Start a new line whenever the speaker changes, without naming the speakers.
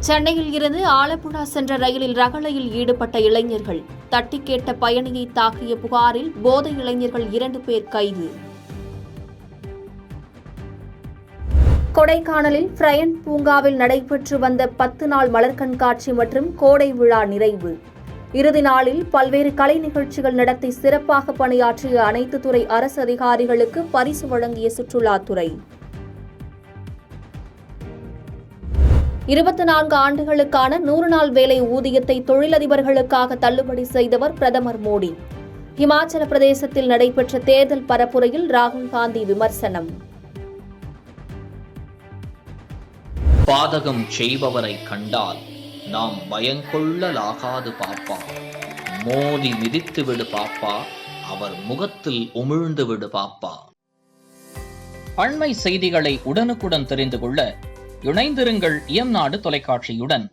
சென்னையில் இருந்து ஆலப்புழா சென்ற ரயிலில் ரகளையில் ஈடுபட்ட இளைஞர்கள் தட்டி கேட்ட பயணியை தாக்கிய புகாரில் போதை இளைஞர்கள் 2 பேர் கைது. கொடைக்கானலில் பிரையண்ட் பூங்காவில் நடைபெற்று வந்த 10 நாள் மலர் கண்காட்சி மற்றும் கோடை விழா நிறைவு. இறுதி நாளில் பல்வேறு கலை நிகழ்ச்சிகள் நடத்தி சிறப்பாக பணியாற்றிய அனைத்து துறை அரசு அதிகாரிகளுக்கு பரிசு வழங்கிய சுற்றுலாத்துறை. 24 ஆண்டுகளுக்கான 100 நாள் வேலை ஊதியத்தை தொழிலதிபர்களுக்காக தள்ளுபடி செய்தவர் பிரதமர் மோடி. இமாச்சல பிரதேசத்தில் நடைபெற்ற தேர்தல் பரப்புரையில் ராகுல் காந்தி விமர்சனம்.
பாதகம் செய்பவரை கண்டால் நாம் பயங்கொள்ளலாகாது பாப்பா, மோதி மிதித்து விடு பாப்பா, அவர் முகத்தில் உமிழ்ந்து விடு பாப்பா. அண்மை செய்திகளை உடனுக்குடன் தெரிந்து கொள்ள இணைந்திருங்கள் இயம்நாடு தொலைக்காட்சியுடன்.